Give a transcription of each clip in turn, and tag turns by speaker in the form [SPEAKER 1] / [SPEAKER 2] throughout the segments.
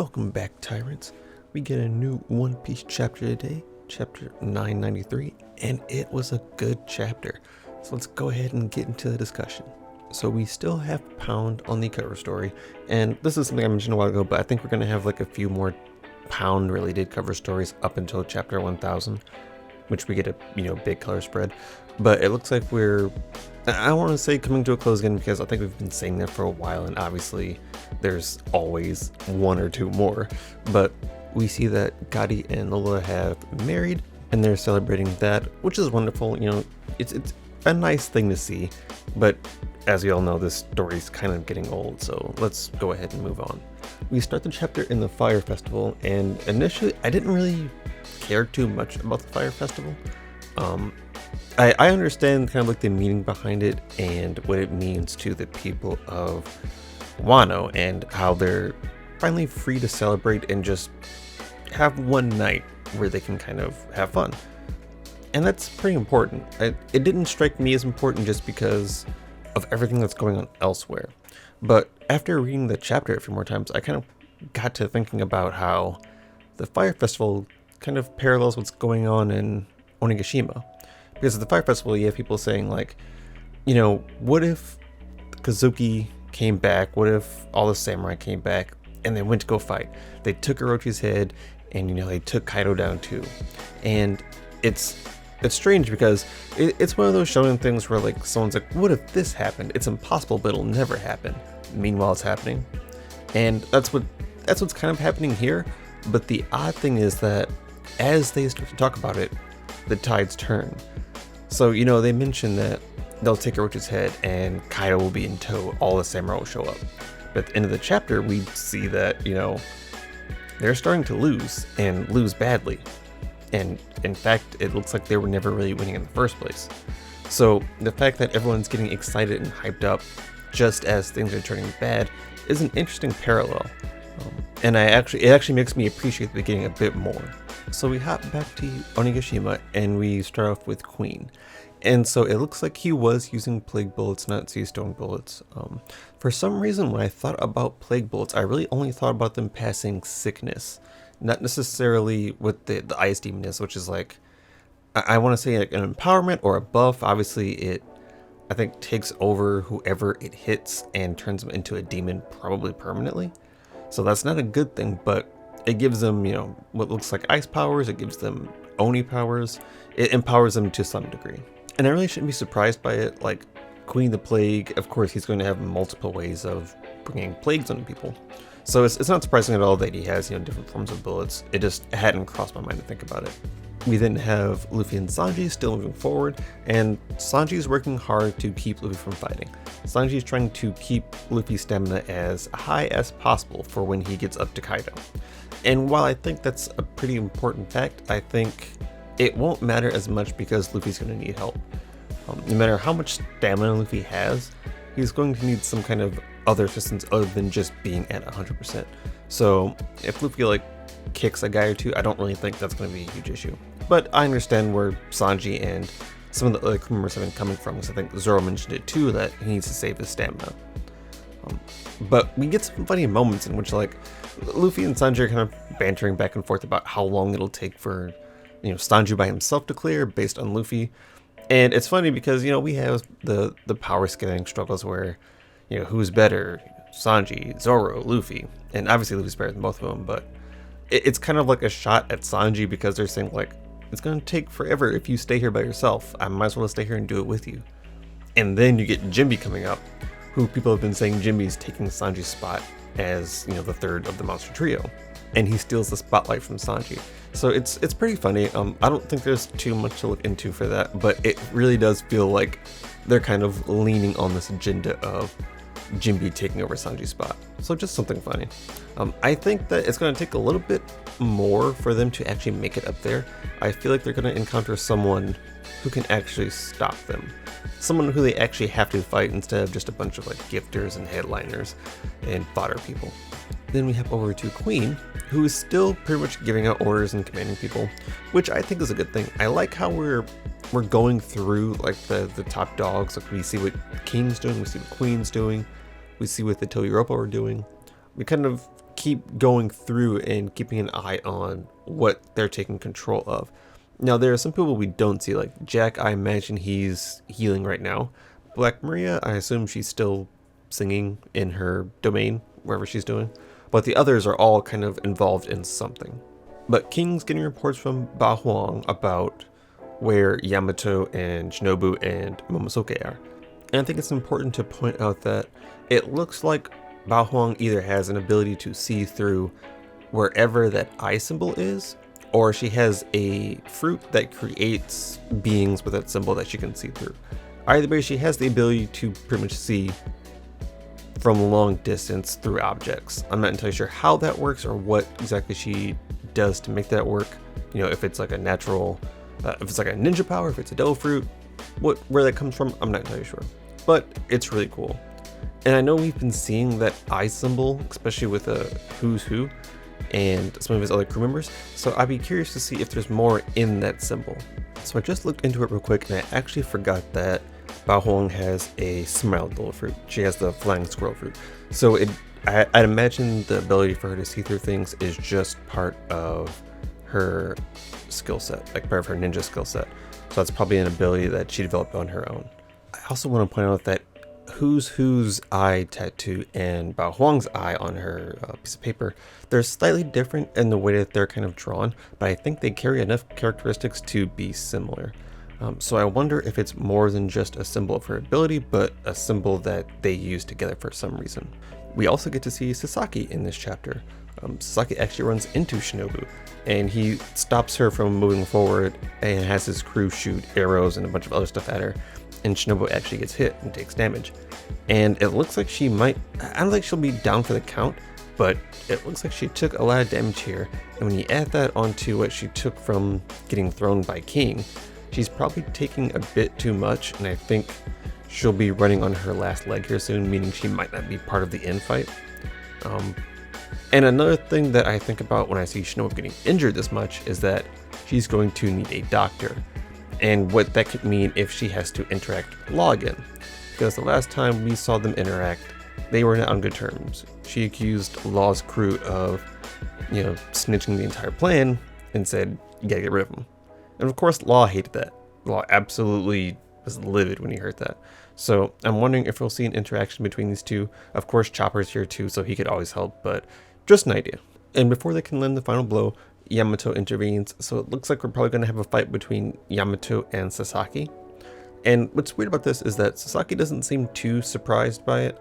[SPEAKER 1] Welcome back, Tyrants. We get a new One Piece chapter today, chapter 993, and it was a good chapter. So let's go ahead and get into the discussion. So we still have Pound on the cover story, and this is something I mentioned a while ago, but I think we're going to have like a few more Pound related cover stories up until chapter 1000, which we get a big color spread. But it looks like I don't want to say coming to a close again, because I think we've been saying that for a while, and obviously there's always one or two more. But we see that Gotti and Lola have married, and they're celebrating that, which is wonderful. It's a nice thing to see. But as we all know, this story's kind of getting old, so let's go ahead and move on. We start the chapter in the Fire Festival, and initially I didn't really care too much about the Fire Festival. I understand kind of like the meaning behind it and what it means to the people of Wano, and how they're finally free to celebrate and just have one night where they can kind of have fun. And that's pretty important. It didn't strike me as important just because of everything that's going on elsewhere. But after reading the chapter a few more times, I kind of got to thinking about how the Fire Festival kind of parallels what's going on in Onigashima. Because at the Fire Festival, you have people saying like, what if Kazuki came back? What if all the samurai came back and they went to go fight? They took Orochi's head, and they took Kaido down too. And it's strange because it's one of those shonen things where like someone's like, what if this happened? It's impossible, but it'll never happen. Meanwhile, it's happening. And that's what's kind of happening here. But the odd thing is that as they start to talk about it, the tides turn. So, they mention that they'll take Orochi's head and Kaido will be in tow. All the samurai will show up. But at the end of the chapter, we see that, they're starting to lose, and lose badly. And in fact, it looks like they were never really winning in the first place. So the fact that everyone's getting excited and hyped up just as things are turning bad is an interesting parallel. And it actually makes me appreciate the beginning a bit more. So we hop back to Onigashima, and we start off with Queen. And so it looks like he was using plague bullets, not sea stone bullets. For some reason, when I thought about plague bullets, I really only thought about them passing sickness, not necessarily what the ice demon is, which is like, I want to say like an empowerment or a buff. Obviously, it, I think, takes over whoever it hits and turns them into a demon, probably permanently. So that's not a good thing, but it gives them, what looks like ice powers. It gives them Oni powers. It empowers them to some degree. And I really shouldn't be surprised by it. Like Queen the Plague, of course, he's going to have multiple ways of bringing plagues on people. So it's not surprising at all that he has, different forms of bullets. It just hadn't crossed my mind to think about it. We then have Luffy and Sanji still moving forward, and Sanji's working hard to keep Luffy from fighting. Sanji's trying to keep Luffy's stamina as high as possible for when he gets up to Kaido. And while I think that's a pretty important fact, I think it won't matter as much because Luffy's going to need help. No matter how much stamina Luffy has, he's going to need some kind of other assistance other than just being at 100%. So if Luffy kicks a guy or two, I don't really think that's going to be a huge issue. But I understand where Sanji and some of the other crew members have been coming from, because I think Zoro mentioned it too, that he needs to save his stamina. But we get some funny moments in which Luffy and Sanji are kind of bantering back and forth about how long it'll take for Sanji by himself to clear based on Luffy. And it's funny because we have the power scaling struggles where who's better, Sanji, Zoro, Luffy, and obviously Luffy's better than both of them, but it's kind of like a shot at Sanji because they're saying it's going to take forever if you stay here by yourself. I might as well stay here and do it with you. And then you get Jinbe coming up, who people have been saying Jinbe's taking Sanji's spot as the third of the monster trio, and he steals the spotlight from Sanji. So it's pretty funny. I don't think there's too much to look into for that, but it really does feel like they're kind of leaning on this agenda of Jinbe taking over Sanji's spot. So just something funny. I think that it's going to take a little bit more for them to actually make it up there. I feel like they're going to encounter someone who can actually stop them. Someone who they actually have to fight instead of just a bunch of gifters and headliners and fodder people. Then we hop over to Queen, who is still pretty much giving out orders and commanding people, which I think is a good thing. I like how we're going through the top dogs. We see what King's doing, we see what Queen's doing, we see what the Toyoropa are doing. We kind of keep going through and keeping an eye on what they're taking control of. Now, there are some people we don't see, like Jack. I imagine he's healing right now. Black Maria, I assume she's still singing in her domain, wherever she's doing. But the others are all kind of involved in something. But King's getting reports from Ba Huang about where Yamato and Shinobu and Momosuke are. And I think it's important to point out that it looks like Ba Huang either has an ability to see through wherever that eye symbol is, or she has a fruit that creates beings with that symbol that she can see through. Either way, she has the ability to pretty much see from a long distance through objects. I'm not entirely sure how that works or what exactly she does to make that work. You know, if it's like a natural, if it's like a ninja power, if it's a devil fruit, where that comes from, I'm not entirely sure. But it's really cool. And I know we've been seeing that eye symbol, especially with Who's Who and some of his other crew members, so I'd be curious to see if there's more in that symbol. So I just looked into it real quick, and I actually forgot that Ba Huang has a smile devil fruit. She has the flying squirrel fruit. So I'd imagine the ability for her to see through things is just part of her skill set, like part of her ninja skill set. So that's probably an ability that she developed on her own. I also want to point out that Who's Who's eye tattoo and Ba Huang's eye on her piece of paper, they're slightly different in the way that they're kind of drawn, but I think they carry enough characteristics to be similar. So I wonder if it's more than just a symbol of her ability, but a symbol that they use together for some reason. We also get to see Sasaki in this chapter. Sasaki actually runs into Shinobu, and he stops her from moving forward and has his crew shoot arrows and a bunch of other stuff at her, and Shinobu actually gets hit and takes damage. And it looks like she might, I don't think she'll be down for the count, but it looks like she took a lot of damage here, and when you add that onto what she took from getting thrown by King, she's probably taking a bit too much, and I think she'll be running on her last leg here soon, meaning she might not be part of the end fight. And another thing that I think about when I see Shinobu getting injured this much is that she's going to need a doctor, and what that could mean if she has to interact with Law again. Because the last time we saw them interact, they were not on good terms. She accused Law's crew of, snitching the entire plan and said, you gotta get rid of him. And of course, Law hated that. Law absolutely was livid when he heard that. So I'm wondering if we'll see an interaction between these two. Of course, Chopper's here too, so he could always help, but just an idea. And before they can land the final blow, Yamato intervenes, so it looks like we're probably going to have a fight between Yamato and Sasaki. And what's weird about this is that Sasaki doesn't seem too surprised by it.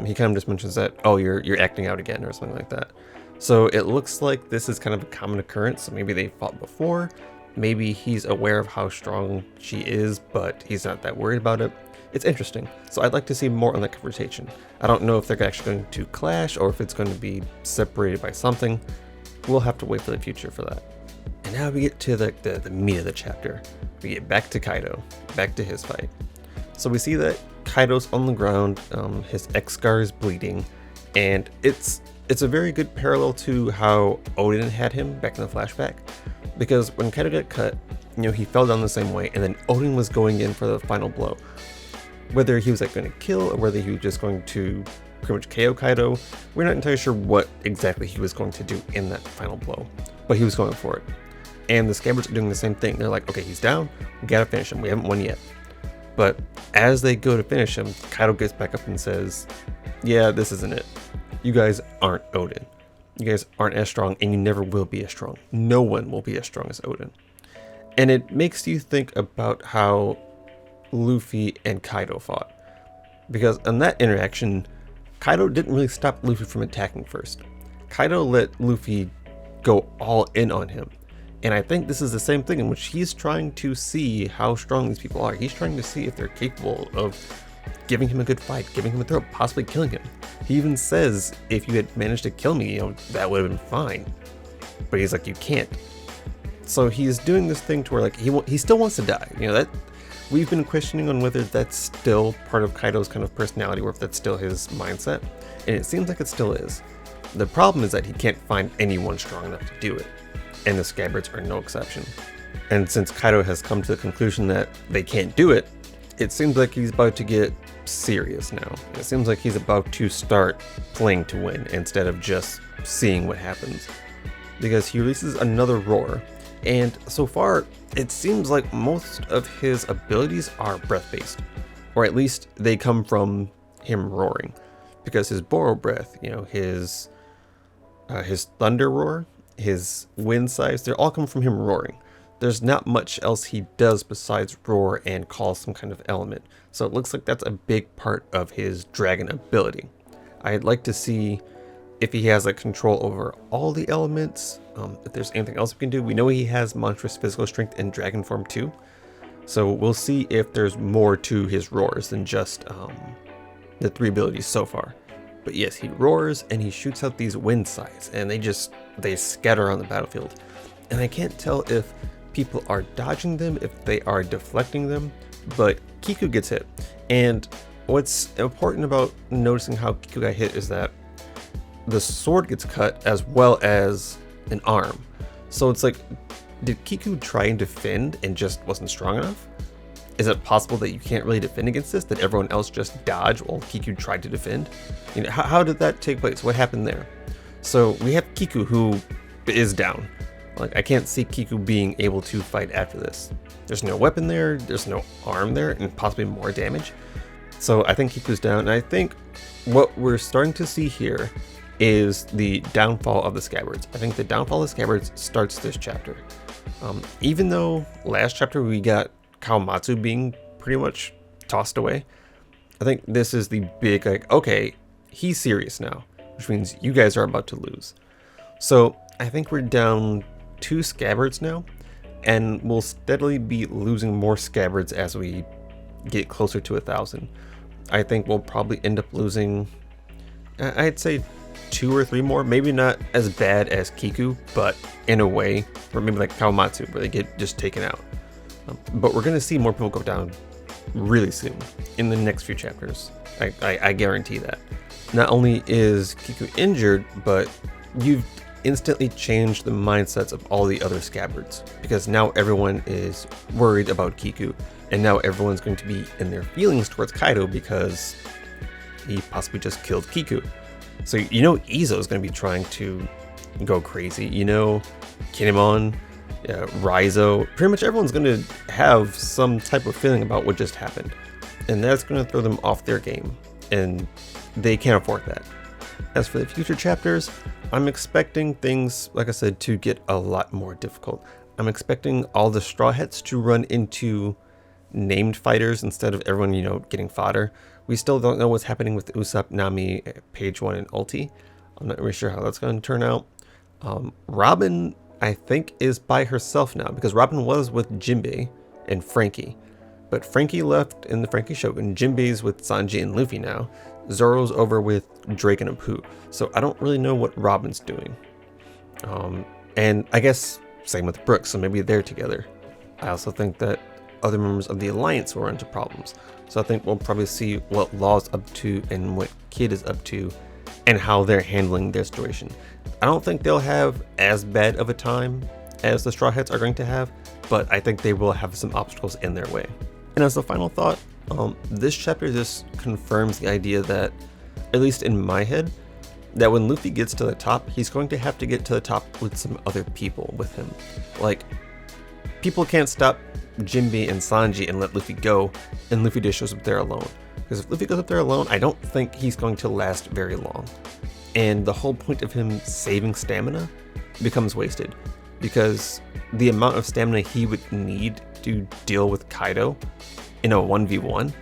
[SPEAKER 1] He kind of just mentions that, oh, you're acting out again, or something like that. So it looks like this is kind of a common occurrence, so maybe they fought before. Maybe he's aware of how strong she is, but he's not that worried about it. It's interesting, so I'd like to see more on that conversation. I don't know if they're actually going to clash or if it's going to be separated by something. We'll have to wait for the future for that. And now we get to the meat of the chapter. We get back to Kaido, back to his fight. So we see that Kaido's on the ground, his X-Scar is bleeding, and it's a very good parallel to how Odin had him back in the flashback. Because when Kaido got cut, he fell down the same way, and then Odin was going in for the final blow. Whether he was going to kill or whether he was just going to pretty much KO Kaido, we're not entirely sure what exactly he was going to do in that final blow, but he was going for it. And the Scabbards are doing the same thing. They're like, okay, he's down, we gotta finish him, we haven't won yet. But as they go to finish him, Kaido gets back up and says, yeah, this isn't it. You guys aren't Odin. You guys aren't as strong, and you never will be as strong. No one will be as strong as Odin. And it makes you think about how Luffy and Kaido fought. Because in that interaction, Kaido didn't really stop Luffy from attacking first. Kaido let Luffy go all in on him. And I think this is the same thing in which he's trying to see how strong these people are. He's trying to see if they're capable of giving him a good fight, giving him a throw, possibly killing him. He even says, if you had managed to kill me, that would have been fine. But he's like, you can't. So he's doing this thing to where he still wants to die. That we've been questioning on whether that's still part of Kaido's kind of personality or if that's still his mindset. And it seems like it still is. The problem is that he can't find anyone strong enough to do it. And the Scabbards are no exception. And since Kaido has come to the conclusion that they can't do it, it seems like he's about to get serious now. It seems like he's about to start playing to win instead of just seeing what happens, because he releases another roar, and so far it seems like most of his abilities are breath based, or at least they come from him roaring, because his Boro breath, you know, his thunder roar, his wind size, they all come from him roaring. There's not much else he does besides roar and call some kind of element, so it looks like that's a big part of his dragon ability. I'd like to see if he has like control over all the elements, if there's anything else we can do. We know he has monstrous physical strength in dragon form too, so we'll see if there's more to his roars than just the 3 abilities so far. But yes, he roars and he shoots out these wind sighs, and they scatter on the battlefield, and I can't tell if people are dodging them, if they are deflecting them, but Kiku gets hit. And what's important about noticing how Kiku got hit is that the sword gets cut as well as an arm. So it's like, did Kiku try and defend and just wasn't strong enough? Is it possible that you can't really defend against this, that everyone else just dodged while Kiku tried to defend? You know, how did that take place? What happened there? So we have Kiku, who is down. Like, I can't see Kiku being able to fight after this. There's no weapon there, there's no arm there, and possibly more damage. So I think Kiku's down, and I think what we're starting to see here is the downfall of the Scabbards. I think the downfall of the Scabbards starts this chapter. Even though last chapter we got Kawamatsu being pretty much tossed away, I think this is the big, like, okay, he's serious now, which means you guys are about to lose. So I think we're down 2 Scabbards now, and we'll steadily be losing more Scabbards as we get closer to 1,000. I think we'll probably end up losing, I'd say 2 or 3 more, maybe not as bad as Kiku, but in a way, or maybe like Kawamatsu, where they get just taken out. But we're going to see more people go down really soon in the next few chapters. I guarantee that. Not only is Kiku injured, but you've instantly changed the mindsets of all the other Scabbards, because now everyone is worried about Kiku, and now everyone's going to be in their feelings towards Kaido because he possibly just killed Kiku. So you know Izo is going to be trying to go crazy. You know Kinemon, Raizo, pretty much everyone's going to have some type of feeling about what just happened, and that's going to throw them off their game, and they can't afford that. As for the future chapters, I'm expecting things, like I said, to get a lot more difficult. I'm expecting all the Straw Hats to run into named fighters instead of everyone, you know, getting fodder. We still don't know what's happening with Usopp, Nami, Page 1, and Ulti. I'm not really sure how that's going to turn out. Robin, I think, is by herself now, because Robin was with Jinbei and Frankie. But Frankie left in the Frankie Shogun. Jinbei's with Sanji and Luffy now. Zoro's over with Drake and Apu. So I don't really know what Robin's doing. And I guess same with Brooks, so maybe they're together. I also think that other members of the Alliance will run into problems. So I think we'll probably see what Law's up to and what Kid is up to and how they're handling their situation. I don't think they'll have as bad of a time as the Straw Hats are going to have, but I think they will have some obstacles in their way. And as a final thought, this chapter just confirms the idea that, at least in my head, that when Luffy gets to the top, he's going to have to get to the top with some other people with him. Like, people can't stop Jinbei and Sanji and let Luffy go, and Luffy just shows up there alone. Because if Luffy goes up there alone, I don't think he's going to last very long. And the whole point of him saving stamina becomes wasted, because the amount of stamina he would need to deal with Kaido in a 1v1,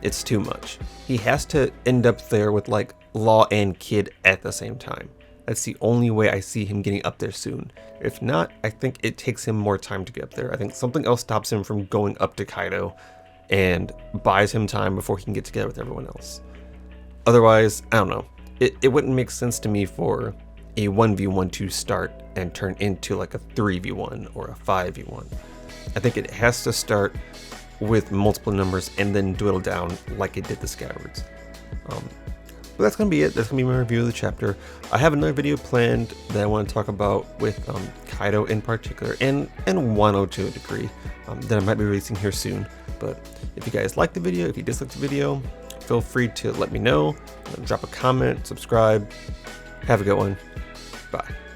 [SPEAKER 1] it's too much. He has to end up there with like Law and Kid at the same time. That's the only way I see him getting up there soon. If not, I think it takes him more time to get up there. I think something else stops him from going up to Kaido and buys him time before he can get together with everyone else. Otherwise, I don't know. It wouldn't make sense to me for a 1v1 to start and turn into like a 3v1 or a 5v1. I think it has to start with multiple numbers and then dwindle down like it did the Scabbards. But that's going to be it. That's going to be my review of the chapter. I have another video planned that I want to talk about with Kaido in particular, and Wano to a degree, that I might be releasing here soon. But if you guys like the video, if you dislike the video, feel free to let me know, drop a comment, subscribe. Have a good one. Bye.